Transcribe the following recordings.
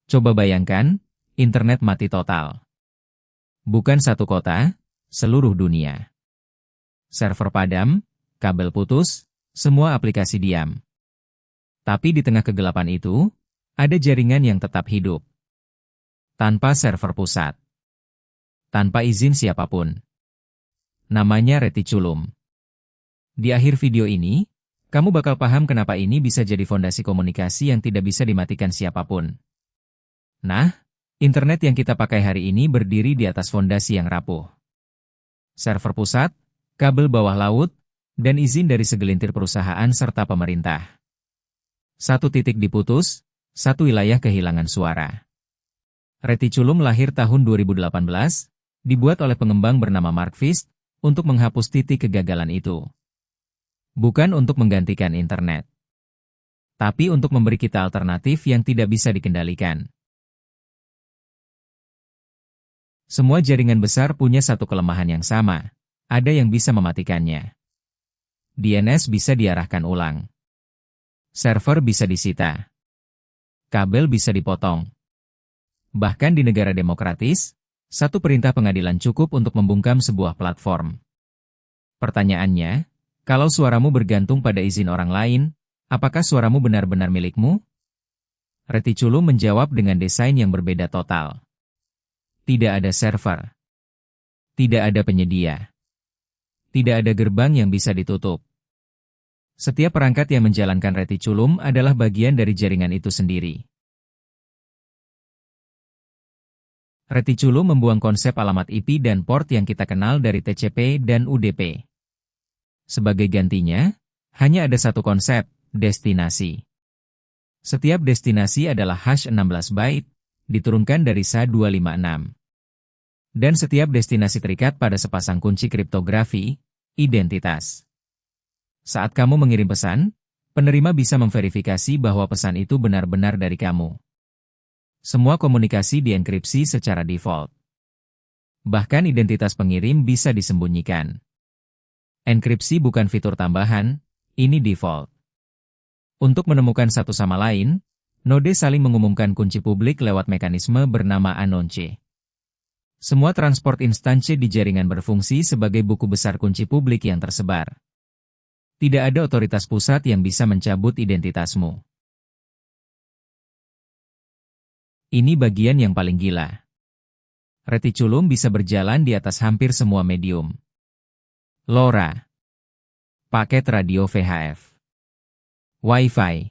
Coba bayangkan, internet mati total. Bukan satu kota, seluruh dunia. Server padam, kabel putus, semua aplikasi diam. Tapi di tengah kegelapan itu, ada jaringan yang tetap hidup. Tanpa server pusat. Tanpa izin siapapun. Namanya reticulum. Di akhir video ini, kamu bakal paham kenapa ini bisa jadi fondasi komunikasi yang tidak bisa dimatikan siapapun. Nah, internet yang kita pakai hari ini berdiri di atas fondasi yang rapuh. Server pusat, kabel bawah laut, dan izin dari segelintir perusahaan serta pemerintah. Satu titik diputus, satu wilayah kehilangan suara. Reticulum lahir tahun 2018, dibuat oleh pengembang bernama Mark Fist, untuk menghapus titik kegagalan itu. Bukan untuk menggantikan internet. Tapi untuk memberi kita alternatif yang tidak bisa dikendalikan. Semua jaringan besar punya satu kelemahan yang sama. Ada yang bisa mematikannya. DNS bisa diarahkan ulang. Server bisa disita. Kabel bisa dipotong. Bahkan di negara demokratis, satu perintah pengadilan cukup untuk membungkam sebuah platform. Pertanyaannya, kalau suaramu bergantung pada izin orang lain, apakah suaramu benar-benar milikmu? Reticulum menjawab dengan desain yang berbeda total. Tidak ada server. Tidak ada penyedia. Tidak ada gerbang yang bisa ditutup. Setiap perangkat yang menjalankan reticulum adalah bagian dari jaringan itu sendiri. Reticulum membuang konsep alamat IP dan port yang kita kenal dari TCP dan UDP. Sebagai gantinya, hanya ada satu konsep, destinasi. Setiap destinasi adalah hash 16 byte, diturunkan dari SHA-256. Dan setiap destinasi terikat pada sepasang kunci kriptografi, identitas. Saat kamu mengirim pesan, penerima bisa memverifikasi bahwa pesan itu benar-benar dari kamu. Semua komunikasi dienkripsi secara default. Bahkan identitas pengirim bisa disembunyikan. Enkripsi bukan fitur tambahan, ini default. Untuk menemukan satu sama lain, node saling mengumumkan kunci publik lewat mekanisme bernama announce. Semua transport instansi di jaringan berfungsi sebagai buku besar kunci publik yang tersebar. Tidak ada otoritas pusat yang bisa mencabut identitasmu. Ini bagian yang paling gila. Reticulum bisa berjalan di atas hampir semua medium. LoRa. Paket radio VHF. Wi-Fi.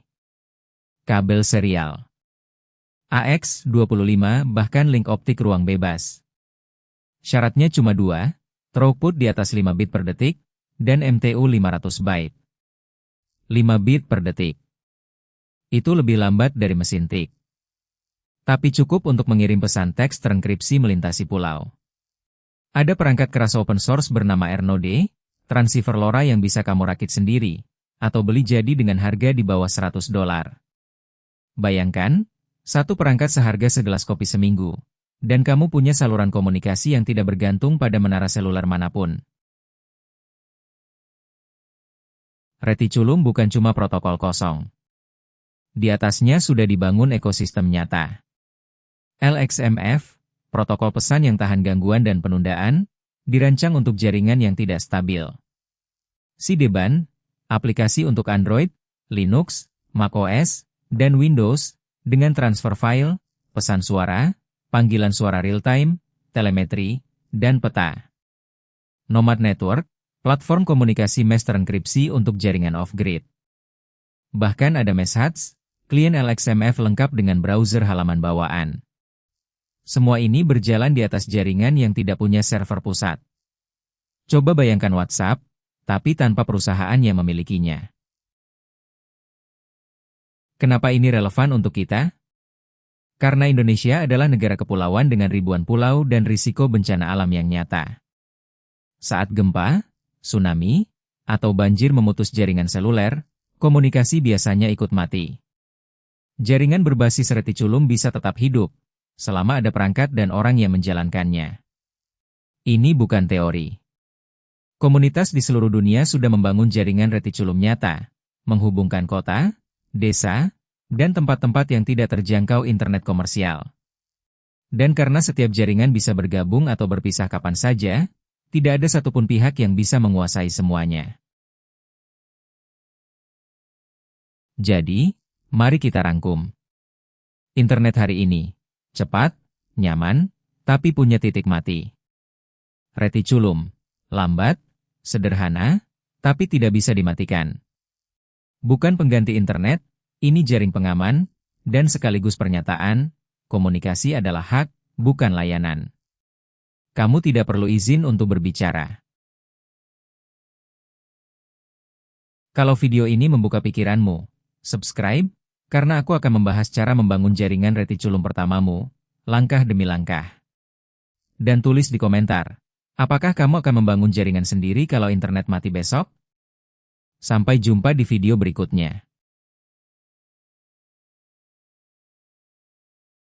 Kabel serial. AX25 bahkan link optik ruang bebas. Syaratnya cuma 2, throughput di atas 5 bit per detik, dan MTU 500 byte. 5 bit per detik. Itu lebih lambat dari mesin tik. Tapi cukup untuk mengirim pesan teks terenkripsi melintasi pulau. Ada perangkat keras open source bernama R-Node, transceiver LoRa yang bisa kamu rakit sendiri, atau beli jadi dengan harga di bawah $100. Bayangkan, satu perangkat seharga segelas kopi seminggu, dan kamu punya saluran komunikasi yang tidak bergantung pada menara seluler manapun. Reticulum bukan cuma protokol kosong. Di atasnya sudah dibangun ekosistem nyata. LXMF, protokol pesan yang tahan gangguan dan penundaan, dirancang untuk jaringan yang tidak stabil. Sideban, aplikasi untuk Android, Linux, macOS, dan Windows, dengan transfer file, pesan suara, panggilan suara real-time, telemetri, dan peta. Nomad Network, platform komunikasi mesh terenkripsi untuk jaringan off-grid. Bahkan ada Meshuts, klien LXMF lengkap dengan browser halaman bawaan. Semua ini berjalan di atas jaringan yang tidak punya server pusat. Coba bayangkan WhatsApp, tapi tanpa perusahaan yang memilikinya. Kenapa ini relevan untuk kita? Karena Indonesia adalah negara kepulauan dengan ribuan pulau dan risiko bencana alam yang nyata. Saat gempa, tsunami, atau banjir memutus jaringan seluler, komunikasi biasanya ikut mati. Jaringan berbasis reticulum bisa tetap hidup, selama ada perangkat dan orang yang menjalankannya. Ini bukan teori. Komunitas di seluruh dunia sudah membangun jaringan reticulum nyata, menghubungkan kota, desa, dan tempat-tempat yang tidak terjangkau internet komersial. Dan karena setiap jaringan bisa bergabung atau berpisah kapan saja, tidak ada satupun pihak yang bisa menguasai semuanya. Jadi, mari kita rangkum. Internet hari ini cepat, nyaman, tapi punya titik mati. Reticulum lambat, sederhana, tapi tidak bisa dimatikan. Bukan pengganti internet, ini jaring pengaman, dan sekaligus pernyataan, komunikasi adalah hak, bukan layanan. Kamu tidak perlu izin untuk berbicara. Kalau video ini membuka pikiranmu, subscribe, karena aku akan membahas cara membangun jaringan reticulum pertamamu, langkah demi langkah. Dan tulis di komentar, apakah kamu akan membangun jaringan sendiri kalau internet mati besok? Sampai jumpa di video berikutnya.